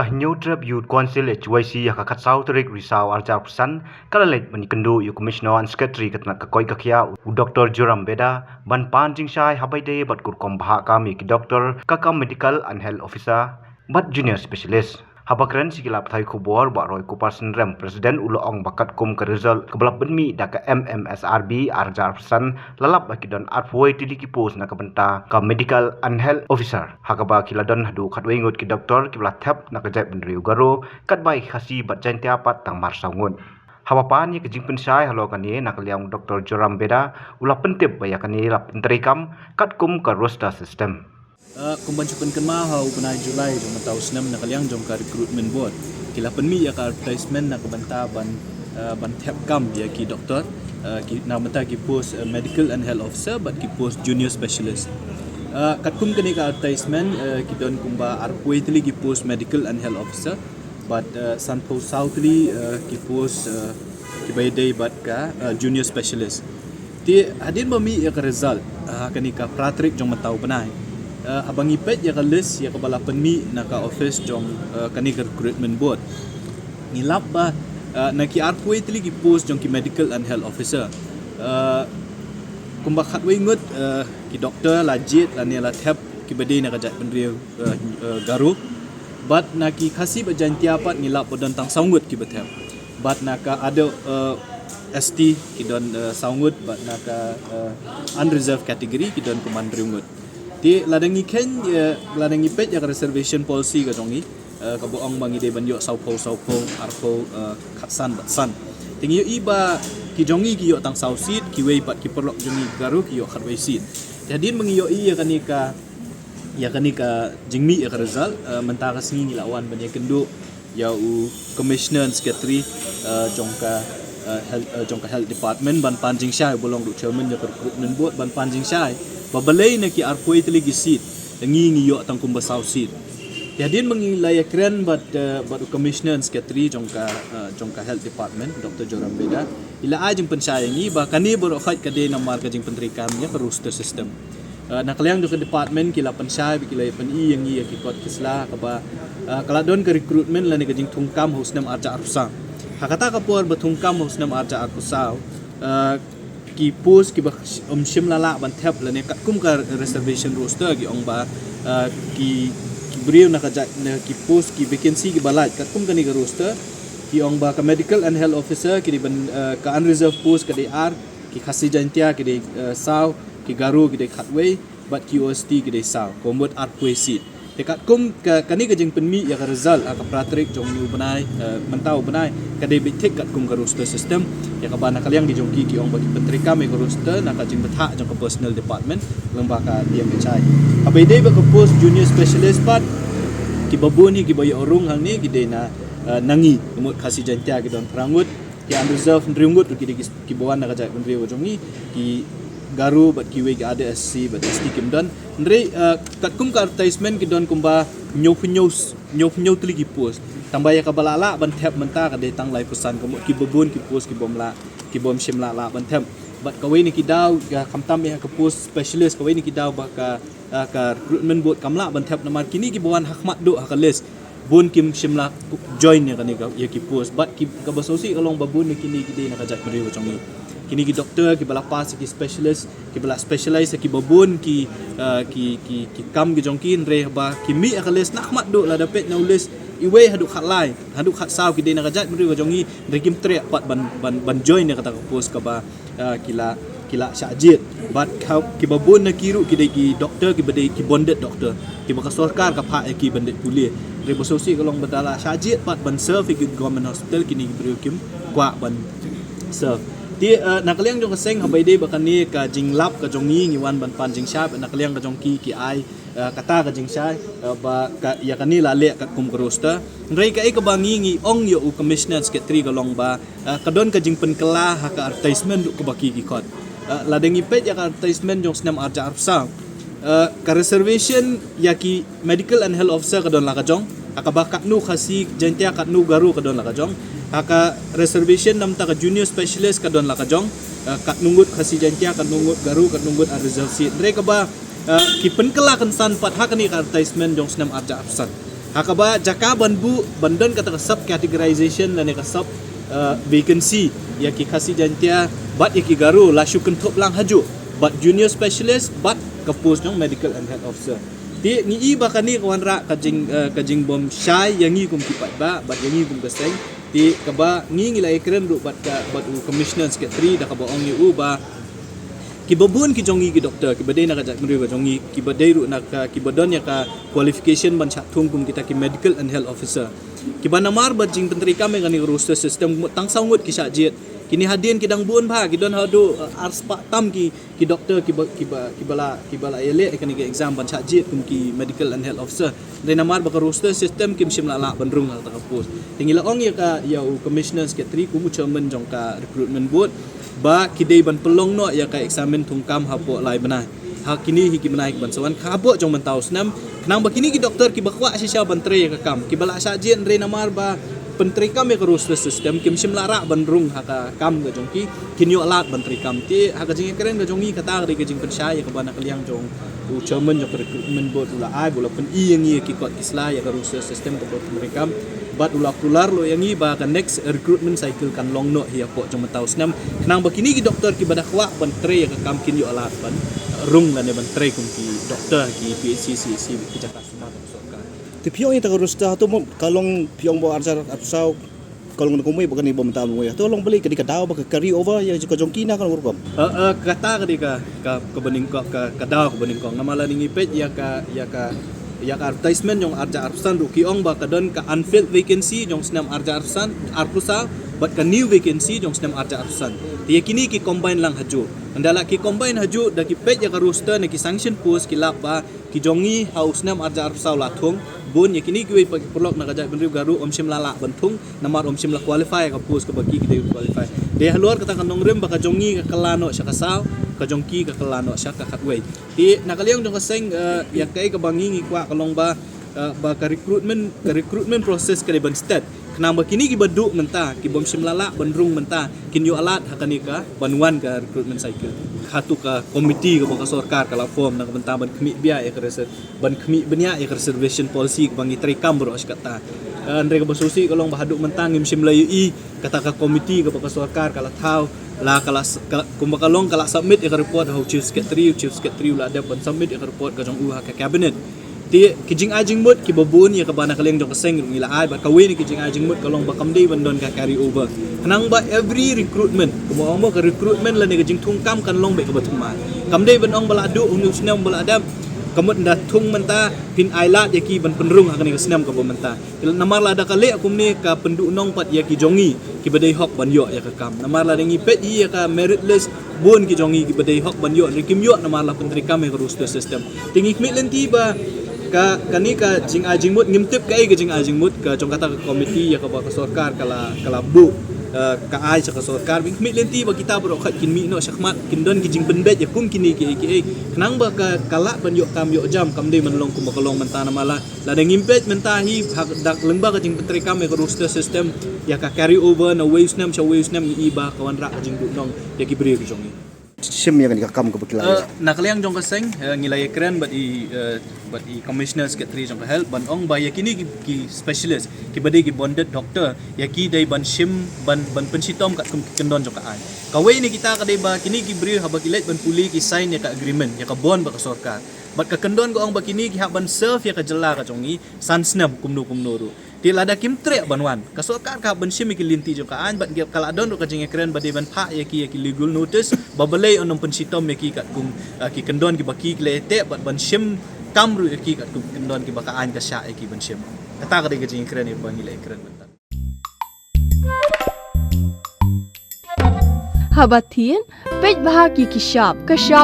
Kahnyau Trap Youth Council HYC hakakat South Rik Risau Arjar Pesan Kalalet Manikendu Yu Commissioner and Secretary Katnat Kakoi Kakia U Dr. Joram Beda Ban Panjing Shai Habaide Bat Kurkom Bahak Kami Ki Dr. Kakam Medical and Health Officer Bat Junior Specialist Habakren sikilap thai kubor ba roi kuparsen rem Presiden ulo ong bakat kum ke result kebalap benmi da ke MMSRB Arjar Pesan lalap baki don arpoi tiliki pos na kabenta ka Medical and Health Officer hakaba kiladon hadu khatwe ngot ki doktor kibla thap na kajai benriu garo kat bai khasi bat jantia pat tang mar saungun hawapan ye kejing pensai halo kani nak liang Dr. Joram Beda ulah pentip baya kani lap penterikam kat kum ka roster system Kumbancupan kenma hau benai Julai jom tahu senam nak liang jom ka recruitment board kila penmi ya ka advertisement nak banta ban tap kam ya ki doktor ki na banta ki post medical and health officer but ki post junior specialist kat kum kani ka advertisement ki don kumba arpoi tli ki post medical and health officer but sanpo southly ki post ki baydai bat ka junior specialist ti hadin bami ya ka result kani ka pratrik jom tahu benai abang ipet ya ka list ya ka bala penmi na ka office jong kani ka recruitment board ngilap ba na ki arpoi tli ki post jong ki medical and health officer kumba khatwe ngut ki doktor lajit lani la thap ki bade na ka jat penriu garu but na ki khasi ba jantia pat ngilap bodon tang saungut ki bathap but na ka ada ST ki don saungut but na ka unreserved category ki don komandri ngut ti ladangi ken ladangi pet ya reservation policy ka jongi ka boong mangi de banyo saupo arpo khatsan batsan tingi iba ki jongi ki yo tang sausit ki wei pat ki perlok jongi garu ki yo khatwei sit jadi mangi yo ya kani ka jingmi ya result mentara singi lawan banya kendu ya u commissioner and secretary jongka health department ban panjing syai bolong du chairman ya recruitment board ban panjing syai babalay na ki arpoi tili gisit ngi yo tang kumba south seat yadin mangilaya kren but commissioner and secretary jongka health department Dr. Joram Beda ila ajing pensyayangi ba kani baro khat kade na marka jing pentrikam ya roster system nakaliang jongka department kila pensyay kila pen i yang i ki kot kisla ka kaladon ke recruitment la ni jing thungkam husnam arja arsa hakata ka por bathungkam husnam arja arsa ki post ki shim lala ban thap la ne kat kum ka reservation roster ki ong ba ki brio na ka ki post ki vacancy ki balaj kat kum ka ni ka roster ki ong ba ka medical and health officer ki ban ka unreserved post ka de ar ki khasi jantia ki de saw ki garu ki de khatwei but ki OST ki de saw komot arpoi seat dekat kum kani ka jing penmi ya ka result ka pratrik jong new benai mentau benai ka de bitik kat kum ka roster system ya ka bana kaliang di jongki ki ong bagi pentrika me ka roster na ka jing betha jong ka personal department lembah ka dia mecai abai de ba ka post junior specialist pat ki babun ni ki bayi orung hal ni ki de na nangi kemut khasi jantia ki don perangut ki unreserved ndriungut ki bawan na ka jai pendri jong ni ki garu bat kiwe ga ada SC bat ST kim don ndre kat kum ka advertisement ki don kumba nyau tli ki post tambah ya ka balala ban thap menta ka de tang lai pesan ko ki babun ki post ki bom shimla la ban thap bat ka we ni ki daw ga kamtam ya ka post specialist ka we ni ki daw ba ka recruitment board kamla ban thap namar kini ki bawan hakmat do ka list bun kim shimla join ya ka ni ya ki post bat ki ka basosi kalong babun ni kini ki de na ka jat mari ko chong kini ki doktor ki balapas ki specialist ki bala specialize ki babun ki kam ki jongki re ba ki mi akales nakmat do la dapet nulis iwe hadu khat lai hadu khat saw ki de na kajat mri jongi re kim tre pat ban join ne kata post ka ba kila syajit bat ki babun na kiru ki de ki doktor ki bade ki bonded doktor ki baka sarkar ka pha ki bonded kuliah re bososi kalong badala syajit pat ban serve ki government hospital kini bri kim kwa ban serve ti nakaliang jong kaseng habai de bakan ni ka jinglap ka jongi ngiwan ban panjing syab nakaliang ka jongki ki ai kata ka jing syai ba ka ya kani la le ka kum roster rei ka e ka bangi ngi ong yo commissioner secretary ka long ba ka don ka jing pen kala ha ka advertisement ku baki ki kot la dengi pet ya ka advertisement jong snam arja arsa ka reservation ya ki medical and health officer ka don la ka jong akaba katnu khasi jantia katnu garu ka don la ka jong aka reservation nam ta ka junior specialist ka don la ka jong kat nungut khasi jantia kat nungut garu kat nungut reserve seat re ka ba ki pen kala kan san pat ha ka ni advertisement jong snam arja absan Hakaba jaka banbu bandan kata sub categorization dan ka sub vacancy ya ki khasi jantia bat ya ki garu la syukun top lang haju bat junior specialist bat ka post ng medical and health officer. Ti ni iba kani kawan ra kajing bom syai yang ngi kum kipat ba bat yang ngi kum kaseng ti kaba ngi ngilai keren ru bat commissioner secretary da ka ba ong ni u ba kibabun ki jongi ki doktor ki badai nak ajak meri jongi ki badai ru nak ki badon ya ka qualification ban chat thung kum kita ki medical and health officer ki banamar bajing menteri kami ngani roster system tang sangut ki sajit kini hadin ki dang bun ba ki don hadu ars pak tam ki doktor ki bala ele kani ki exam ban sajit kum ki medical and health officer dai namar ba ka roster system kim sim la bandrung hal ta pos tingila ong ya ka ya commissioner secretary kum chairman jong ka recruitment board ba kidai ban pelong no ya ka examen thungkam hapo lai banai ha kini hiki banai ban sawan khabo jong ban taus nam knang ba kini ki doktor ki bakwa sisya ban tre ka kam ki bala sa jin re namar ba pentri kam ya ka roster system kim sim lara ban rung ha ka kam ga jong ki kinyo alat ban tri kam ti ha ka jing keren ga jong ni kata ri ka jing pensya ya ka ban kaliang jong u chairman jong recruitment board ula ai bola pen i yang ki kot kisla ya ka roster system ka pentri kam bat ulah keluar lo yang ni ba ka next recruitment cycle kan long no hiya po jong taus nam kenang bakini ki doktor ki badak wa ban tre ka kam kin yo alat ban rung la ne ban tre kum ki doktor ki PCC ki Jakarta semua sorka ti piong ita rusta to kalong piong bo arjar apsau kalong kumui bukan ni bom tamu ya tolong beli ke daw ba carry over ya ko jongkina kan urkom kata ka bening ko ka daw ko bening ko namala ni pet ya ka advertisement yung arja arsan ruki ong ba kadon ka unfilled vacancy yung snam arja arpusa but ka new vacancy yung snam arja arsan tiya kini ki combine lang haju andala ki combine haju da ki pet ya ka roster na ki sanction post ki lap ba ki jongi house snam arja arsa la thong bun ya kini ki we perlok na kajak benriu garu sim lala bentung namar sim la qualify ka post ka bagi ki qualify de haluar kata kan nong rem ba ka jongi ka kalano sya kasau ka jongki ka kalano sya ka katway ti nakaliang jong kaseng ya kai ka bangi ngi kwa kalong ba ka recruitment process ka ban start kenang ba kini ki baduk menta ki bom sim lala bandrung menta kinyo alat hakani ka banwan ka recruitment cycle hatu ka committee ka ba sarkar kala form na benta ban kemi bia ya ka ban kemi benya ya ka reservation policy ka bangi tri kam bro askata andre ka basusi kalong ba haduk menta ngim sim layu i kata ka committee ka ba sarkar kala thau la kala kumbakalong kala submit ya report how chief secretary la ada ban submit ya report ka jong uha ka cabinet ti kijing ajing mut ki babun ya ka bana kaleng jong kaseng ngila ai ba kawin kijing ajing mut kalong ba kamdei bandon ka carry over hanang ba every recruitment kumo ka recruitment la ne kijing thungkam kan long be ka batuma kamdei ban ong bala du unu snam bala adam kamut nda thung menta pin ailat ya ki ban penrung hakani ka snam ka menta namar la da kale akum ni ka pendu nong pat ya ki jongi ki badai hok ban yo ya ka kam namar la dengi pet ya ka merit list bun ki jongi ki badai hok ban yo rikim yo namar la pentri kam ya roster system tingi kmi lenti ba ka kani ka jing ajing mut ngimtip ka jing ajing mut ka jong kata ka committee ya ka ba ka sarkar kala bu ka ai sa ka sarkar bing kmi lenti ba kita bro khat kin mi no sakmat kin don ki jing benbet ya kum kini ki kenang ba ka kala ban yo kam yo jam kam dei manlong kum kalong mentana mala la deng impact mentahi hak dak lengba ka jing pentri kam ya roster system ya ka carry over na waves nam ni iba kawan ra jing du nong ya ki bri ki jongi sim yang ni kam ko bakila nakaliang jong kaseng ngilay keren but i commissioner secretary jong health ban ong ba yakini ki specialist ki badai ki bonded doctor yaki dai ban sim ban pensitom kat kendon jong kaan kawai ni kita kadai ba kini ki bri haba kilet ban puli ki sign ya ka agreement ya ka bond ba ka sarkar bat ka kendon ko ong ba kini ki ban serve ya ka jela ka jongi sansnam kumnu ru ti lada kim tre banwan ka sarkar ka ban sim ki linti jong kaan bat kala don ka jing keren badai ban pha yaki legal notice babalai onom pensitom yaki kat kum ki kendon ki baki klete bat ban sim kamru yaki kat kum kendon ki bakaan ka sya yaki ban sim kata ka jing keren ni bangilai keren bentar Habatin, pej bahagi ki shop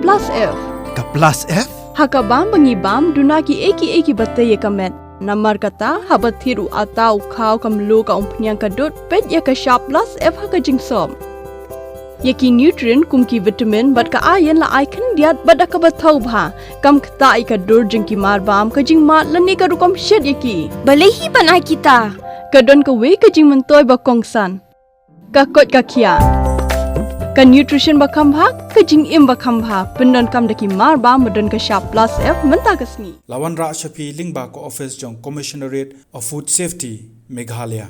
plus F. ka plus f Hakabam bangibam duna ki eki batay kamet. Namar kata habatiru atau kau kamlu ka umpnyang kadut pej ya ka shop plus F haka jingsom. Yaki nutrient kum ki vitamin bat ka ayan la icon diat bat ka bathau bha kam kata ai ka dur jing ki mar bam ka jing mat lani ka rukom shed yaki. Balehi panai kita. Kadon ka we ka jing mentoy ba kongsan. Ka kot ka kia. Ka nutrition bakam bha ka jing im bakam bha pendon kam daki mar ba modon ka sharp plus F menta kasni. Lawan Ra Shafi Lingba ko office jong Commissionerate of Food Safety Meghalaya.